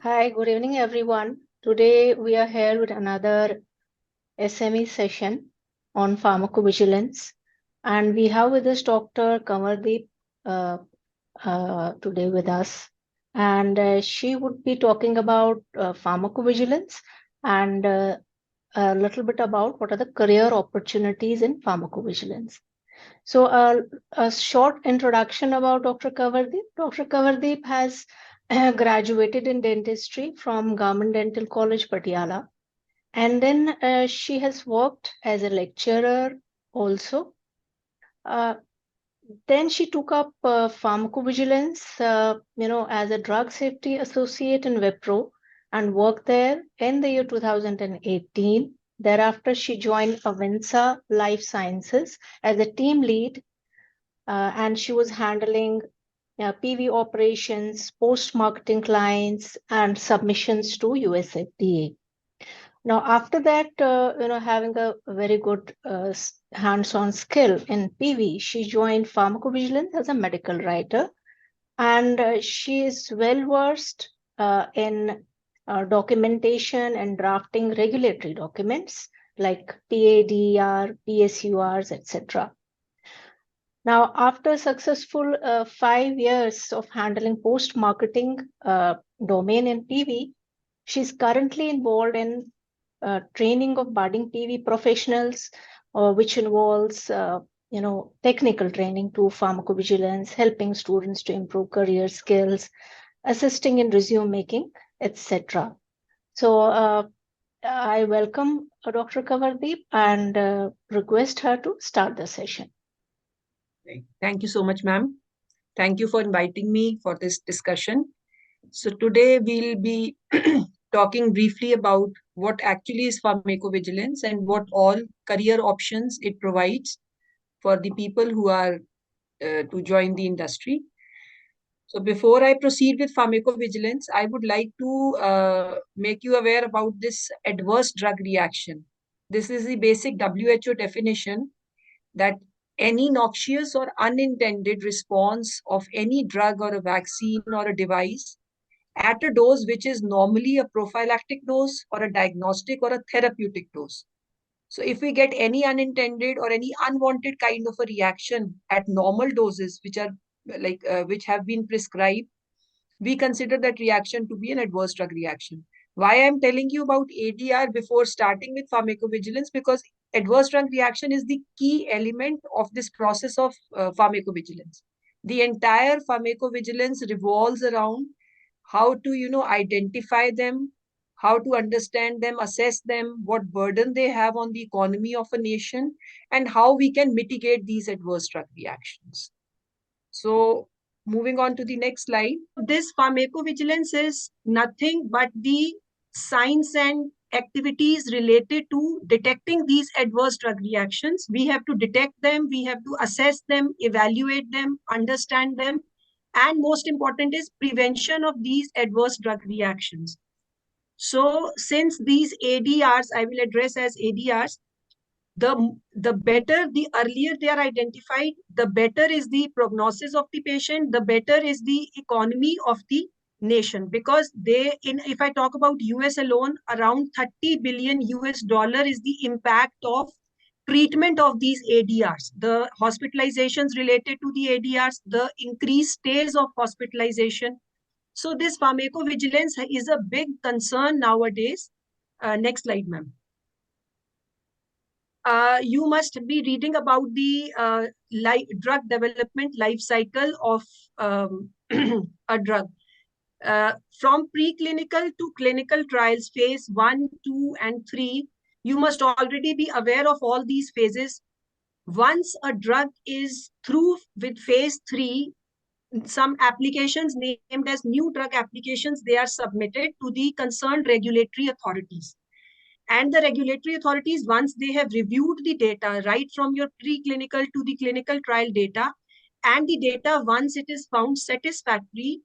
Hi, good evening, everyone. Today we are here with another SME session on pharmacovigilance, and we have with us Dr. Kamardeep uh, today with us, and she would be talking about pharmacovigilance and a little bit about what are the career opportunities in pharmacovigilance. So, a short introduction about Dr. Kavardeep. Dr. Kavardeep has graduated in dentistry from Government Dental College, Patiala, and then she has worked as a lecturer also. Uh, then she took up pharmacovigilance, as a drug safety associate in Wipro and worked there in the year 2018. Thereafter, she joined Avinsa Life Sciences as a team lead, and she was handling PV operations, post-marketing clients, and submissions to US FDA. Now, after that, having a very good hands-on skill in PV, she joined pharmacovigilance as a medical writer, and she is well versed in documentation and drafting regulatory documents like PADR, PSURs, etc. Now, after successful 5 years of handling post-marketing domain in PV, she's currently involved in training of budding PV professionals, which involves, technical training to pharmacovigilance, helping students to improve career skills, assisting in resume making, etc. So I welcome Dr. Kavardeep and request her to start the session. Thank you so much, ma'am. Thank you for inviting me for this discussion. So today we'll be talking briefly about what actually is pharmacovigilance and what all career options it provides for the people who are to join the industry. So before I proceed with pharmacovigilance, I would like to make you aware about this adverse drug reaction. This is the basic WHO definition that any noxious or unintended response of any drug or a vaccine or a device at a dose which is normally a prophylactic dose or a diagnostic or a therapeutic dose. So if we get any unintended or any unwanted kind of a reaction at normal doses which are which have been prescribed, we consider that reaction to be an adverse drug reaction. Why I'm telling you about ADR before starting with pharmacovigilance? Because adverse drug reaction is the key element of this process of pharmacovigilance. The entire pharmacovigilance revolves around how to, identify them, how to understand them, assess them, what burden they have on the economy of a nation, and how we can mitigate these adverse drug reactions. So moving on to the next slide. This pharmacovigilance is nothing but the science and activities related to detecting these adverse drug reactions. We have to detect them, we have to assess them, evaluate them, understand them, and most important is prevention of these adverse drug reactions. So since these ADRs, I will address as ADRs, the better, the earlier they are identified, the better is the prognosis of the patient, the better is the economy of the nation, because if I talk about US alone, around 30 billion US dollar is the impact of treatment of these ADRs, the hospitalizations related to the ADRs, the increased stays of hospitalization. So this pharmacovigilance is a big concern nowadays. Next slide, ma'am. You must be reading about the drug development life cycle of a drug. From preclinical to clinical trials, phase 1, 2, and 3, you must already be aware of all these phases. Once a drug is through with phase 3, some applications named as new drug applications, they are submitted to the concerned regulatory authorities. And the regulatory authorities, once they have reviewed the data, right from your preclinical to the clinical trial data, and the data, once it is found satisfactory,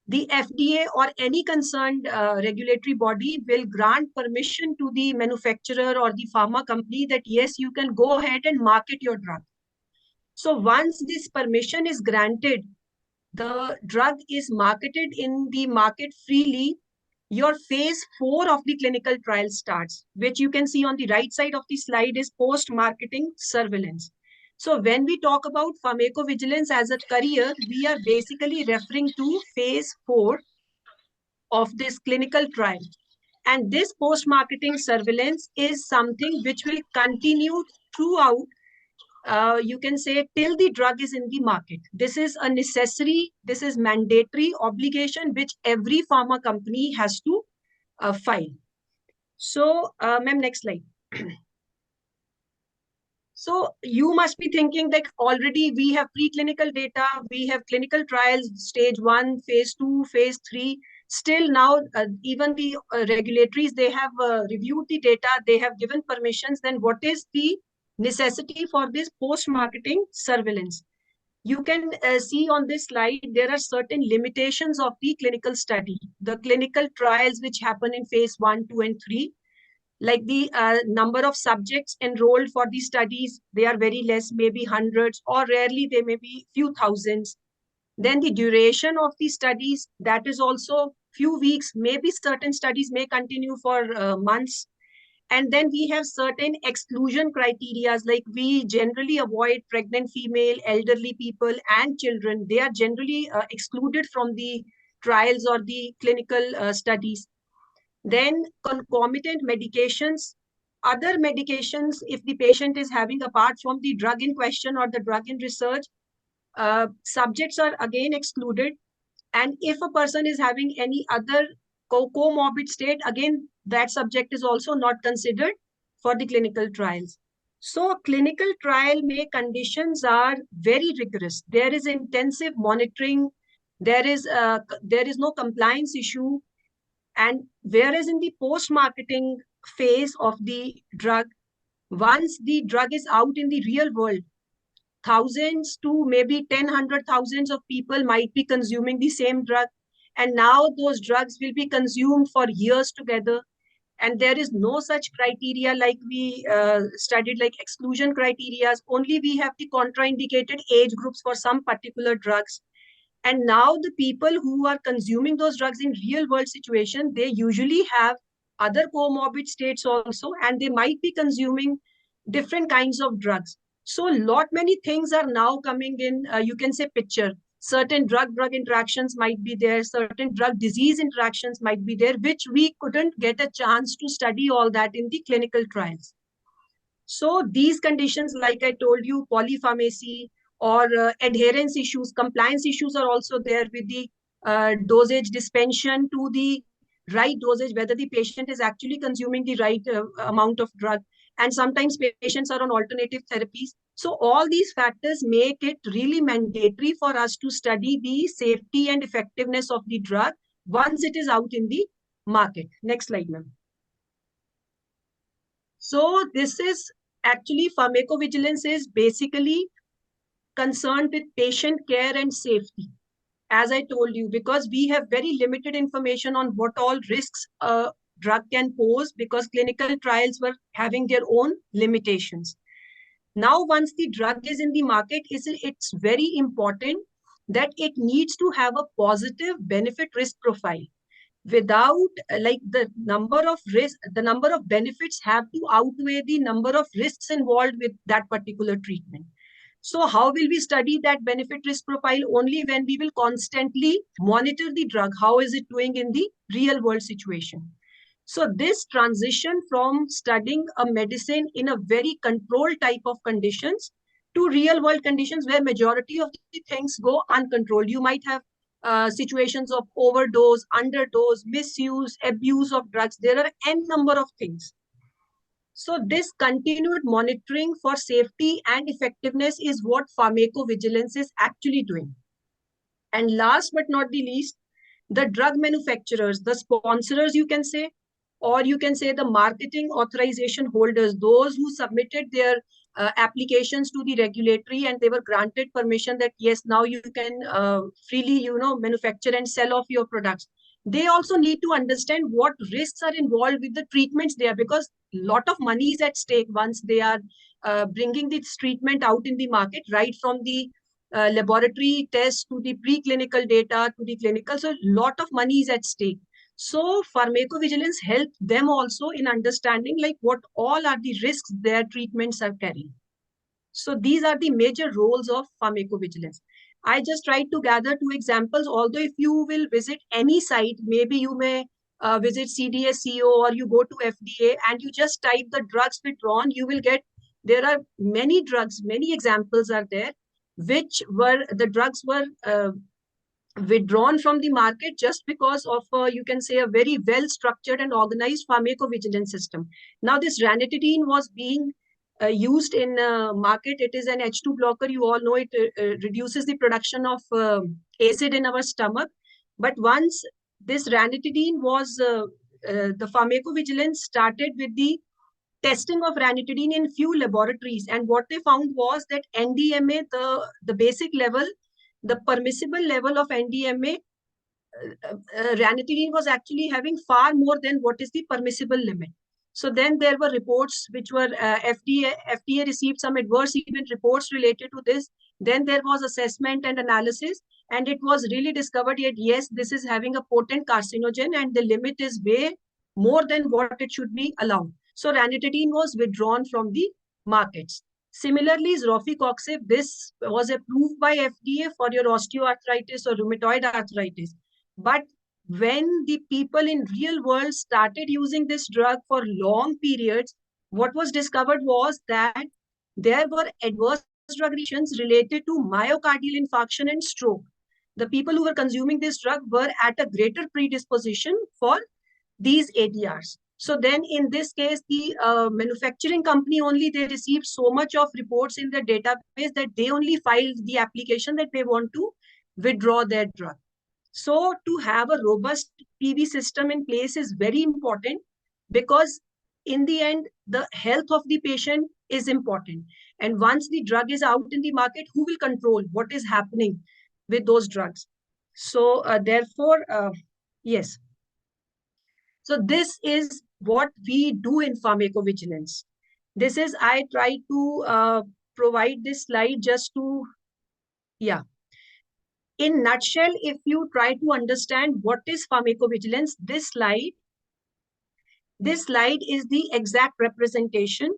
the FDA or any concerned regulatory body will grant permission to the manufacturer or the pharma company that yes, you can go ahead and market your drug. So once this permission is granted, the drug is marketed in the market freely. your phase 4 of the clinical trial starts, which you can see on the right side of the slide is post-marketing surveillance. So when we talk about pharmacovigilance as a career, we are basically referring to phase 4 of this clinical trial. And this post-marketing surveillance is something which will continue throughout, you can say, till the drug is in the market. This is a necessary, this is mandatory obligation which every pharma company has to file. So, ma'am, next slide. So you must be thinking that already we have preclinical data, we have clinical trials, stage 1, phase 2, phase 3. Still now, even the regulatories, they have reviewed the data, they have given permissions. Then what is the necessity for this post-marketing surveillance? You can see on this slide, there are certain limitations of the clinical study. The clinical trials which happen in phase 1, 2, and 3, like the number of subjects enrolled for the studies, they are very less, maybe hundreds, or rarely they may be few thousands. Then the duration of the studies, that is also few weeks, maybe certain studies may continue for months. And then we have certain exclusion criteria, like we generally avoid pregnant female, elderly people, and children. They are generally excluded from the trials or the clinical studies. Then concomitant medications, other medications, if the patient is having apart from the drug in question or the drug in research, subjects are again excluded. And if a person is having any other comorbid state, again, that subject is also not considered for the clinical trials. So clinical trial conditions are very rigorous. There is intensive monitoring. There is no compliance issue. And whereas in the post-marketing phase of the drug, once the drug is out in the real world, thousands to maybe 10, 100,000 of people might be consuming the same drug. And now those drugs will be consumed for years together. And there is no such criteria like we studied, like exclusion criteria. Only we have the contraindicated age groups for some particular drugs. And now the people who are consuming those drugs in real world situation, they usually have other comorbid states also, and they might be consuming different kinds of drugs. So lot many things are now coming in, you can say, picture. Certain drug-drug interactions might be there, certain drug-disease interactions might be there, which we couldn't get a chance to study all that in the clinical trials. So these conditions, like I told you, polypharmacy or adherence issues, compliance issues are also there with the dosage dispensation to the right dosage, whether the patient is actually consuming the right amount of drug. And sometimes patients are on alternative therapies. So all these factors make it really mandatory for us to study the safety and effectiveness of the drug once it is out in the market. Next slide, ma'am. So this is actually, pharmacovigilance is basically concerned with patient care and safety. As I told you, because we have very limited information on what all risks a drug can pose, because clinical trials were having their own limitations. Now, once the drug is in the market, it's very important that it needs to have a positive benefit risk profile. Without like the number of risks, the number of benefits have to outweigh the number of risks involved with that particular treatment. So how will we study that benefit risk profile? Only when we will constantly monitor the drug. How is it doing in the real world situation? So this transition from studying a medicine in a very controlled type of conditions to real world conditions where majority of the things go uncontrolled. You might have situations of overdose, underdose, misuse, abuse of drugs. There are n number of things. So this continued monitoring for safety and effectiveness is what pharmacovigilance is actually doing. And last but not the least, the drug manufacturers, the sponsors, you can say, or you can say the marketing authorization holders, those who submitted their applications to the regulatory and they were granted permission that yes, now you can freely, manufacture and sell off your products. They also need to understand what risks are involved with the treatments there, because a lot of money is at stake once they are bringing this treatment out in the market, right from the laboratory tests to the preclinical data to the clinical. So a lot of money is at stake. So pharmacovigilance helped them also in understanding like what all are the risks their treatments are carrying. So these are the major roles of pharmacovigilance. I just tried to gather two examples. Although if you will visit any site, maybe you may visit CDSCO or you go to FDA and you just type the drugs withdrawn, you will get, there are many drugs, many examples are there, which were, the drugs were withdrawn from the market just because of, you can say, a very well structured and organized pharmacovigilance system. Now this ranitidine was being used in market. It is an H2 blocker. You all know it reduces the production of acid in our stomach. But once this ranitidine was, the pharmacovigilance started with the testing of ranitidine in few laboratories, and what they found was that NDMA, the basic level, the permissible level of NDMA, ranitidine was actually having far more than what is the permissible limit. So then there were reports which were FDA received some adverse event reports related to this. Then there was assessment and analysis, and it was really discovered that yes, this is having a potent carcinogen, and the limit is way more than what it should be allowed. So ranitidine was withdrawn from the markets. Similarly, rofecoxib, this was approved by FDA for your osteoarthritis or rheumatoid arthritis. But when the people in real world started using this drug for long periods, what was discovered was that there were adverse drug reactions related to myocardial infarction and stroke. The people who were consuming this drug were at a greater predisposition for these ADRs. So then in this case, the manufacturing company only, they received so much of reports in their database that they only filed the application that they want to withdraw their drug. So to have a robust PV system in place is very important, because in the end, the health of the patient is important. And once the drug is out in the market, who will control what is happening with those drugs? So therefore, yes. So this is what we do in pharmacovigilance. This is, I try to provide this slide just to, yeah. In nutshell, if you try to understand what is pharmacovigilance, this slide is the exact representation.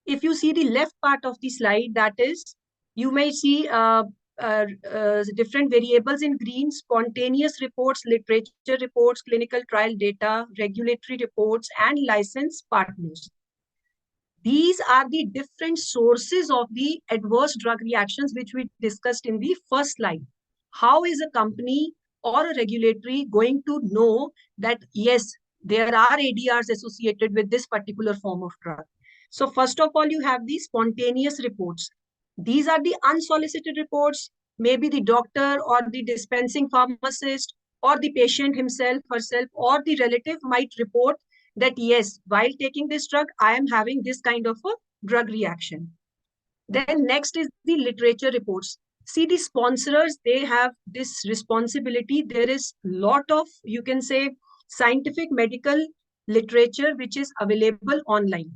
If you see the left part of the slide, that is, you may see different variables in green: spontaneous reports, literature reports, clinical trial data, regulatory reports, and licensed partners. These are the different sources of the adverse drug reactions, which we discussed in the first slide. How is a company or a regulatory going to know that, yes, there are ADRs associated with this particular form of drug? So first of all, you have the spontaneous reports. These are the unsolicited reports. Maybe the doctor or the dispensing pharmacist or the patient himself, herself, or the relative might report that, yes, while taking this drug, I am having this kind of a drug reaction. Then next is the literature reports. See, the sponsors, they have this responsibility. There is a lot of, you can say, scientific medical literature which is available online.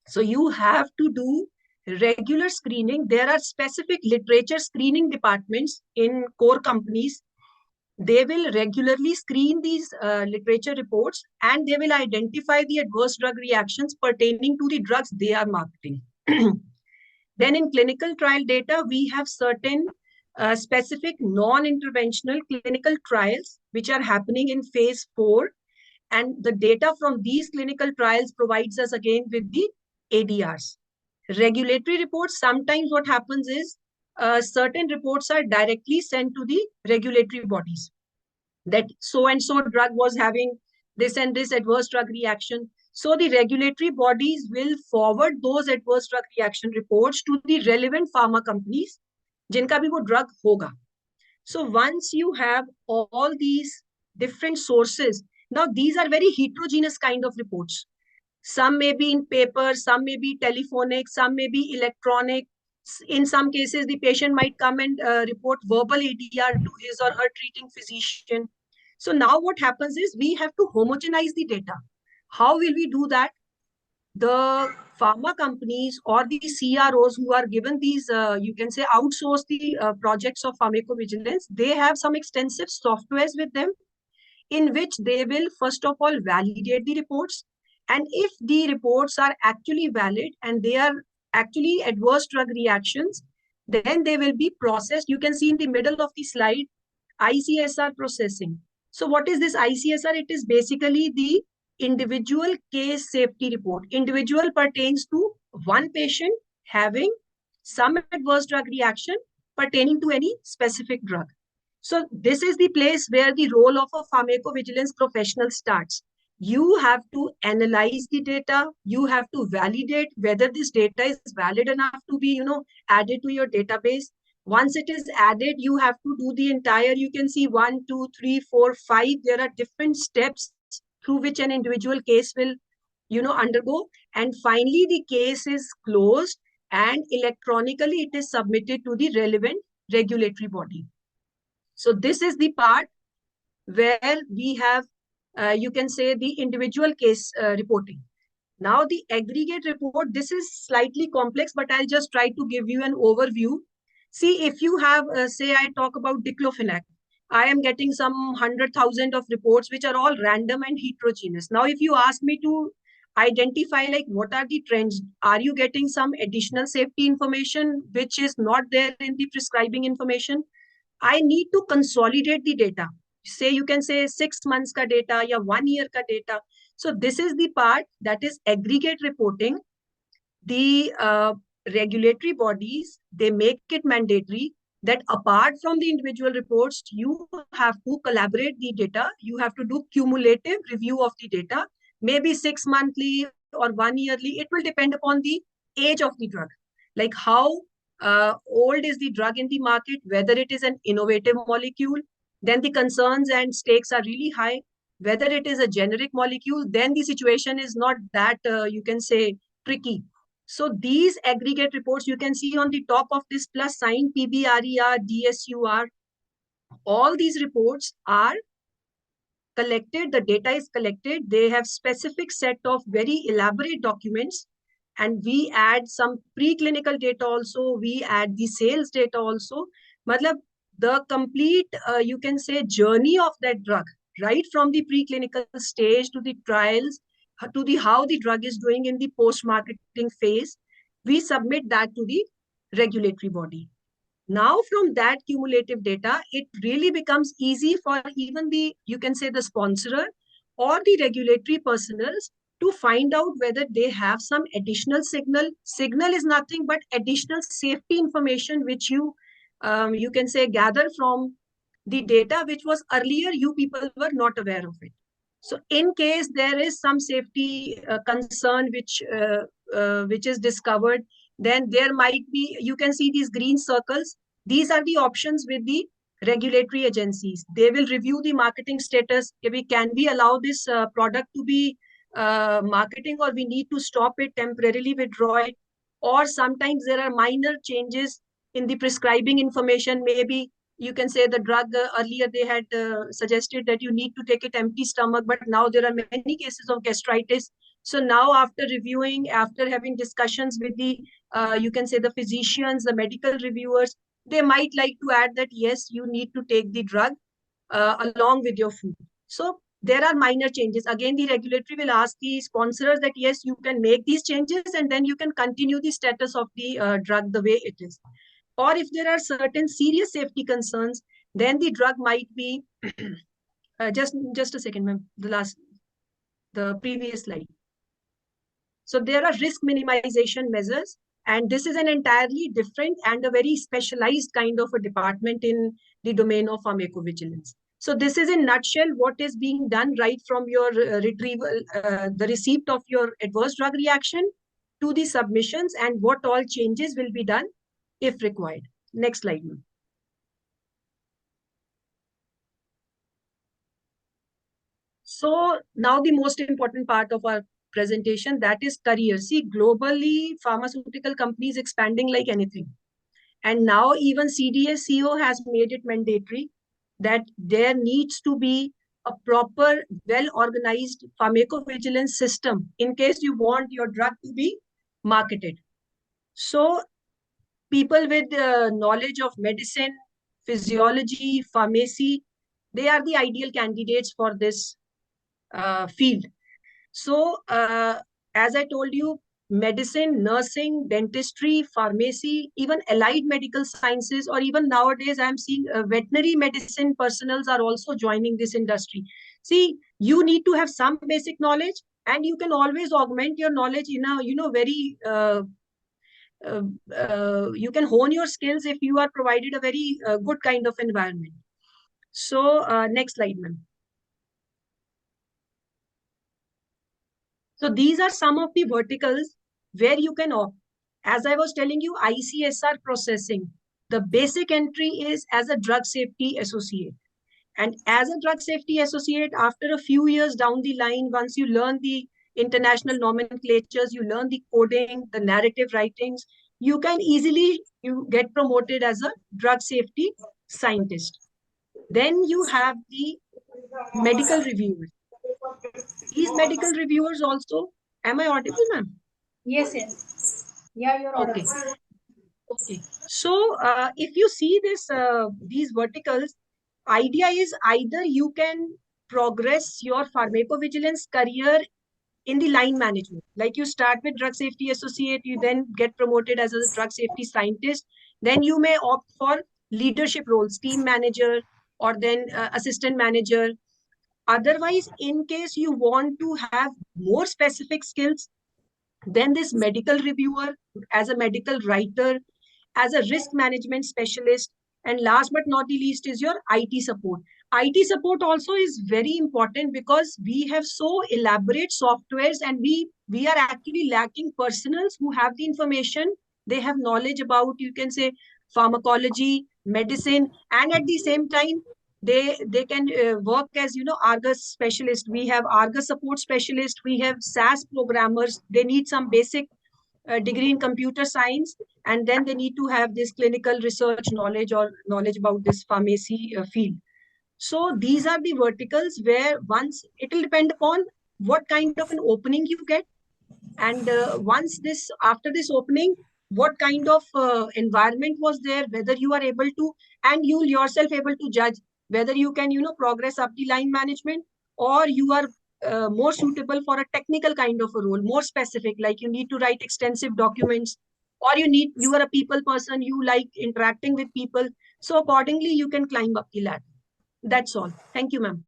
So you have to do regular screening. There are specific literature screening departments in core companies. They will regularly screen these literature reports, and they will identify the adverse drug reactions pertaining to the drugs they are marketing. Then in clinical trial data, we have certain specific non-interventional clinical trials which are happening in phase 4. And the data from these clinical trials provides us again with the ADRs. Regulatory reports, sometimes what happens is certain reports are directly sent to the regulatory bodies, that so and so drug was having this and this adverse drug reaction. So the regulatory bodies will forward those adverse drug reaction reports to the relevant pharma companies जिनका भी वो drug होगा. So once you have all these different sources, now these are very heterogeneous kind of reports. Some may be in paper, some may be telephonic, some may be electronic. In some cases, the patient might come and report verbal ADR to his or her treating physician. So now what happens is we have to homogenize the data. How will we do that? The pharma companies or the CROs who are given these, you can say, outsource the projects of pharmacovigilance, they have some extensive softwares with them. in which they will first of all validate the reports. And if the reports are actually valid and they are actually adverse drug reactions, then they will be processed. You can see in the middle of the slide, ICSR processing. So what is this ICSR? It is basically the individual case safety report. Individual pertains to one patient having some adverse drug reaction pertaining to any specific drug. So this is the place where the role of a pharmacovigilance professional starts. You have to analyze the data. You have to validate whether this data is valid enough to be, added to your database. Once it is added, you have to do the entire, you can see 1, 2, 3, 4, 5. There are different steps through which an individual case will, undergo. And finally, the case is closed and electronically it is submitted to the relevant regulatory body. So this is the part where we have, you can say, the individual case reporting. Now the aggregate report, this is slightly complex, but I'll just try to give you an overview. See, if you have, say, I talk about diclofenac, I am getting some 100,000 of reports, which are all random and heterogeneous. Now, if you ask me to identify, like, what are the trends? Are you getting some additional safety information, which is not there in the prescribing information? I need to consolidate the data. Say, you can say 6 months ka data ya 1 year ka data. So this is the part that is aggregate reporting. The regulatory bodies, they make it mandatory that apart from the individual reports, you have to collaborate the data. You have to do cumulative review of the data, maybe 6 monthly or 1 yearly. It will depend upon the age of the drug, like how old is the drug in the market, whether it is an innovative molecule, then the concerns and stakes are really high. Whether it is a generic molecule, then the situation is not that, you can say, tricky. So these aggregate reports, you can see on the top of this plus sign, PBRER, DSUR, all these reports are collected, the data is collected. They have specific set of very elaborate documents, and we add some preclinical data also, we add the sales data also. Matlab, the complete, you can say, journey of that drug, right from the preclinical stage to the trials, to the how the drug is doing in the post-marketing phase, we submit that to the regulatory body. Now, from that cumulative data, it really becomes easy for even the, you can say, the sponsorer or the regulatory personnel to find out whether they have some additional signal. Signal is nothing but additional safety information, which you can say, gather from the data, which was earlier you people were not aware of it. So in case there is some safety concern which is discovered, then there might be, you can see these green circles. These are the options with the regulatory agencies. They will review the marketing status. Can we allow this product to be marketing, or we need to stop it, temporarily withdraw it? Or sometimes there are minor changes in the prescribing information. Maybe you can say the drug, earlier they had suggested that you need to take it empty stomach, but now there are many cases of gastritis. So now, after reviewing, after having discussions with the, you can say, the physicians, the medical reviewers, they might like to add that, yes, you need to take the drug along with your food. So there are minor changes. Again, the regulatory will ask the sponsors that, yes, you can make these changes, and then you can continue the status of the drug the way it is. Or if there are certain serious safety concerns, then the drug might be, just a second, ma'am, the previous slide. So there are risk minimization measures, and this is an entirely different and a very specialized kind of a department in the domain of pharmacovigilance. So this is in nutshell what is being done right from your retrieval, the receipt of your adverse drug reaction to the submissions, and what all changes will be done if required. Next slide, ma'am. So now the most important part of our presentation, that is career. See, globally, pharmaceutical companies expanding like anything. And now even CDSCO has made it mandatory that there needs to be a proper, well-organized pharmacovigilance system in case you want your drug to be marketed. So people with knowledge of medicine, physiology, pharmacy, They are the ideal candidates for this field. So, as I told you, medicine, nursing, dentistry, pharmacy, even allied medical sciences, or even nowadays, I'm seeing veterinary medicine personnels are also joining this industry. See, you need to have some basic knowledge, and you can always augment your knowledge in a, very uh, you can hone your skills if you are provided a very good kind of environment. So, next slide, ma'am. So these are some of the verticals where you can opt. As I was telling you, ICSR processing. The basic entry is as a drug safety associate. And as a drug safety associate, after a few years down the line, once you learn the international nomenclatures, you learn the coding, the narrative writings, you can easily you get promoted as a drug safety scientist. Then you have the medical reviewers. These medical reviewers also, am I audible, ma'am? Yes, yes. Yeah, you're audible. Okay. Okay. So if you see these verticals, idea is either you can progress your pharmacovigilance career in the line management. Like you start with drug safety associate, you then get promoted as a drug safety scientist. Then you may opt for leadership roles, team manager, or then assistant manager. Otherwise, in case you want to have more specific skills, then this medical reviewer, as a medical writer, as a risk management specialist, and last but not the least is your IT support. IT support also is very important because we have so elaborate softwares, and we are actually lacking personals who have the information. They have knowledge about, you can say, pharmacology, medicine, and at the same time they can work as, Argus specialist. We have Argus support specialist, we have SAS programmers. They need some basic degree in computer science, and then they need to have this clinical research knowledge or knowledge about this pharmacy field. So these are the verticals where once it will depend upon what kind of an opening you get, and once this after this opening, what kind of environment was there, whether you are able to, and you yourself able to judge whether you can, progress up the line management, or you are more suitable for a technical kind of a role, more specific, like you need to write extensive documents, or you are a people person, you like interacting with people. So accordingly you can climb up the ladder. That's all. Thank you, ma'am.